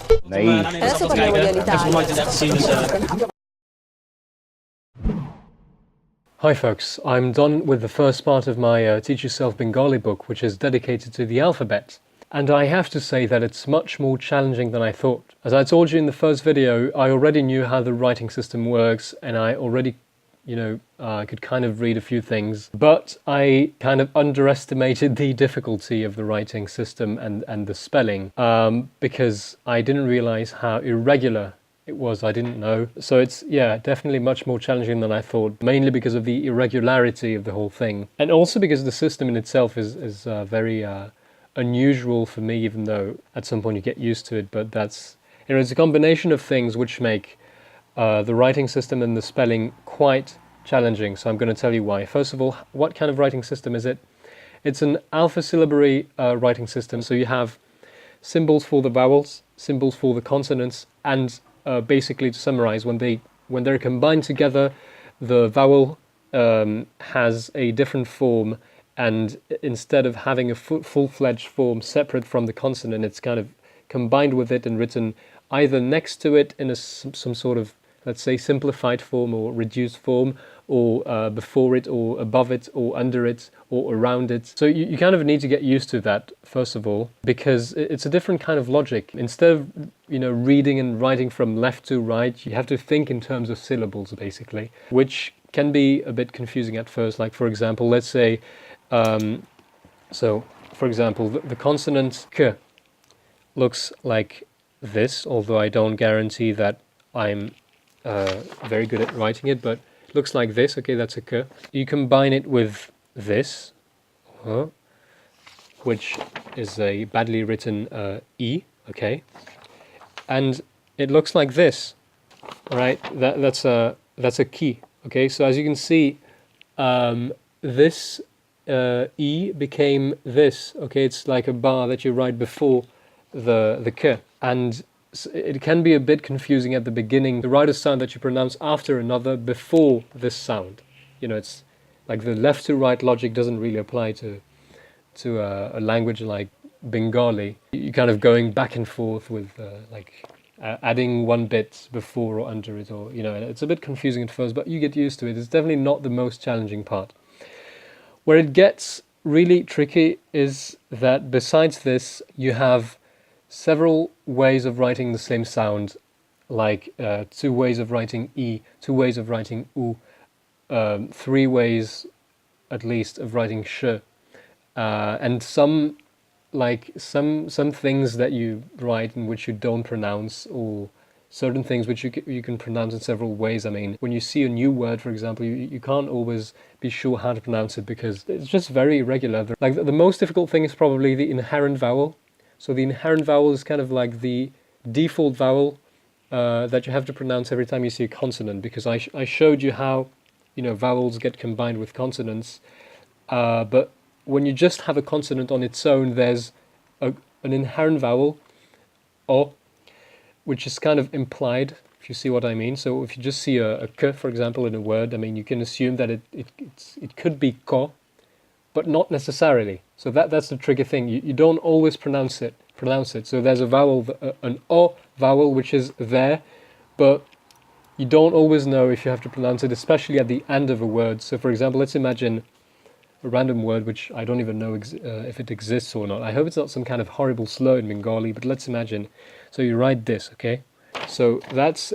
Naif. Adesso parliamo dell'Italia. Hi folks, I'm done with the first part of my Teach Yourself Bengali book, which is dedicated to the alphabet. And I have to say that it's much more challenging than I thought. As I told you in the first video, I already knew how the writing system works, and I already, could kind of read a few things, but I kind of underestimated the difficulty of the writing system and the spelling, because I didn't realize how irregular it was. I didn't know. So it's, yeah, definitely much more challenging than I thought, mainly because of the irregularity of the whole thing. And also because the system in itself is very unusual for me, even though at some point you get used to it. But that's, it's a combination of things which make the writing system and the spelling quite challenging. So I'm going to tell you why. First of all, what kind of writing system is it? It's an alpha-syllabary writing system. So you have symbols for the vowels, symbols for the consonants, and basically, to summarize, when they're combined together, the vowel has a different form, and instead of having a full-fledged form separate from the consonant, it's kind of combined with it and written either next to it in some sort of, let's say, simplified form or reduced form, or before it, or above it, or under it, or around it. So you kind of need to get used to that, first of all, because it's a different kind of logic. Instead of, reading and writing from left to right, you have to think in terms of syllables, basically, which can be a bit confusing at first. Like, for example, let's say, for example, the consonant k looks like this, although I don't guarantee that I'm very good at writing it, but it looks like this. Okay, that's a k. You combine it with this, which is a badly written e, okay, and it looks like this. All right, that's a key. Okay, so as you can see, this e became this. Okay, it's like a bar that you write before the k, and it can be a bit confusing at the beginning to write a sound that you pronounce after another before this sound. It's like the left to right logic doesn't really apply to a language like Bengali. You're kind of going back and forth with adding one bit before or under it, or it's a bit confusing at first, but you get used to it. It's definitely not the most challenging part. Where it gets really tricky is that besides this, you have several ways of writing the same sound, like 2 ways of writing e, 2 ways of writing u, 3 ways at least of writing sh, and some things that you write in which you don't pronounce, or certain things which you can pronounce in several ways. I mean, when you see a new word, for example, you can't always be sure how to pronounce it because it's just very irregular. Like the most difficult thing is probably the inherent vowel. So the inherent vowel is kind of like the default vowel that you have to pronounce every time you see a consonant, because I showed you how vowels get combined with consonants, but when you just have a consonant on its own, there's an inherent vowel, o, which is kind of implied, if you see what I mean. So if you just see a k, for example, in a word, I mean, you can assume that it could be ko, but not necessarily. So that's the tricky thing. You don't always pronounce it. So there's a vowel, an o vowel, which is there, but you don't always know if you have to pronounce it, especially at the end of a word. So for example, let's imagine a random word, which I don't even know if it exists or not. I hope it's not some kind of horrible slur in Bengali, but let's imagine. So you write this, okay? So that's,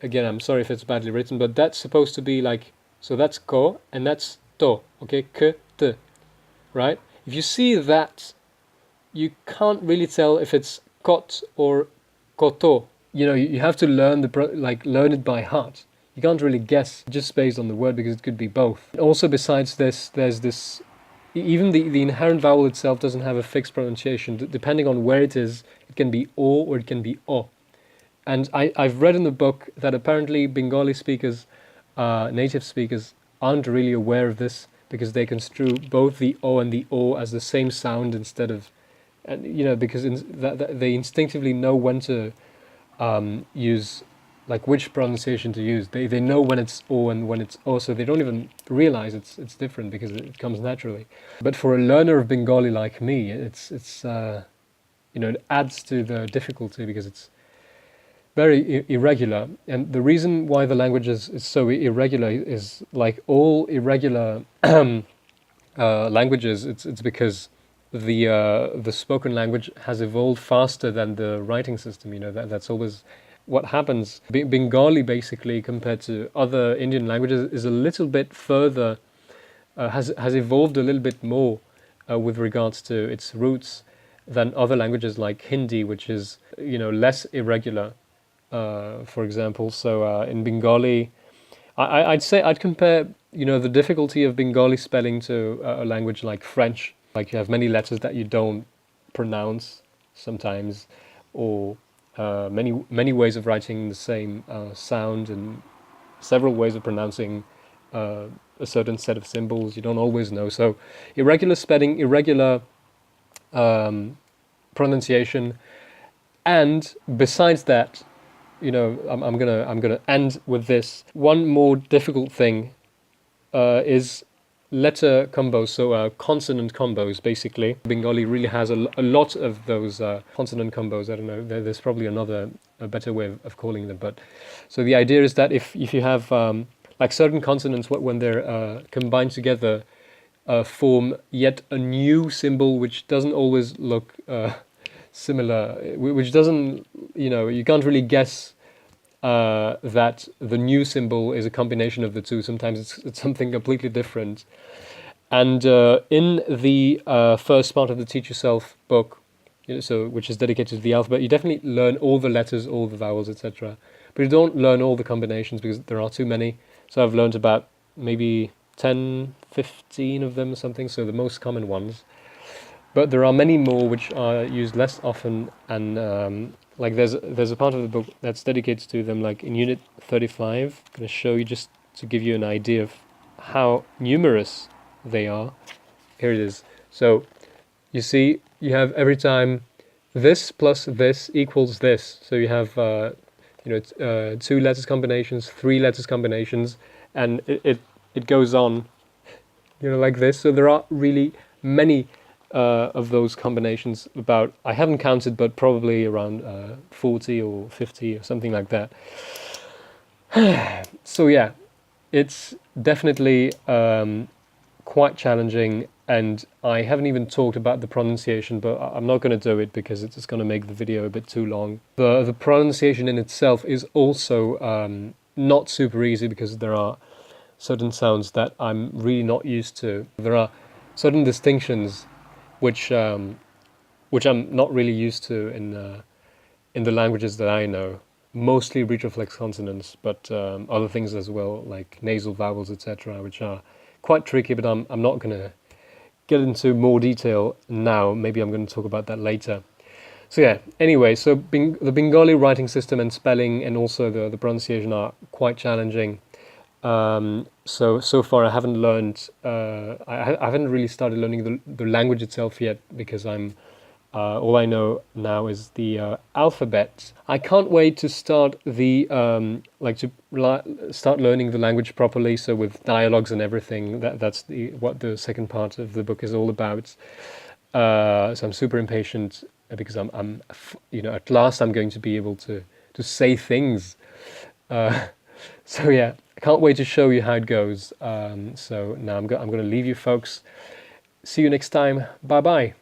again, I'm sorry if it's badly written, but that's supposed to be like, so that's ko, and that's to, okay? K, t, right? If you see that, you can't really tell if it's kot or koto. You have to learn learn it by heart. You can't really guess just based on the word, because it could be both. Also, besides this, there's this, even the inherent vowel itself doesn't have a fixed pronunciation. Depending on where it is, it can be o or it can be o. And I've read in the book that apparently Bengali speakers, native speakers, aren't really aware of this, because they construe both the o and the o as the same sound instead of, and because they instinctively know when to use, like which pronunciation to use. They know when it's o and when it's o, so they don't even realize it's different because it comes naturally. But for a learner of Bengali like me, it's it adds to the difficulty because it's very irregular. And the reason why the language is so irregular is, like all irregular languages, it's because the spoken language has evolved faster than the writing system. That's always what happens. Bengali, basically, compared to other Indian languages, is a little bit further, has evolved a little bit more with regards to its roots than other languages like Hindi, which is less irregular. For example, so in Bengali, I'd say I'd compare the difficulty of Bengali spelling to a language like French. Like, you have many letters that you don't pronounce sometimes, or many ways of writing the same sound, and several ways of pronouncing a certain set of symbols you don't always know. So irregular spelling, irregular pronunciation, and besides that, I'm gonna end with this. One more difficult thing is letter combos, so consonant combos, basically. Bengali really has a lot of those consonant combos. I don't know, there's probably a better way of calling them. But so the idea is that if you have like certain consonants, when they're combined together, form yet a new symbol which doesn't always look similar, which doesn't, you can't really guess that the new symbol is a combination of the two. Sometimes it's something completely different. And in the first part of the Teach Yourself book, which is dedicated to the alphabet, you definitely learn all the letters, all the vowels, etc. But you don't learn all the combinations because there are too many. So I've learned about maybe 10, 15 of them or something, so the most common ones. But there are many more which are used less often, and like there's a part of the book that's dedicated to them, like in Unit 35. I'm going to show you just to give you an idea of how numerous they are. Here it is. So you see, you have every time this plus this equals this. So you have 2 letters combinations, 3 letters combinations, and it goes on, like this. So there are really many of those combinations. About, I haven't counted, but probably around 40 or 50 or something like that. So yeah, it's definitely quite challenging, and I haven't even talked about the pronunciation, but I'm not going to do it because it's going to make the video a bit too long. The pronunciation in itself is also not super easy because there are certain sounds that I'm really not used to. There are certain distinctions which I'm not really used to in the languages that I know. Mostly retroflex consonants, but other things as well, like nasal vowels, etc., which are quite tricky. But I'm not going to get into more detail now. Maybe I'm going to talk about that later. So yeah, anyway, so the Bengali writing system and spelling and also the pronunciation are quite challenging. So far I haven't learned, I haven't really started learning the language itself yet, because all I know now is the alphabet. I can't wait to start start learning the language properly, so with dialogues and everything. That's what the second part of the book is all about. So I'm super impatient because I'm at last I'm going to be able to say things. So yeah, I can't wait to show you how it goes. So now I'm going to leave you folks. See you next time. Bye bye.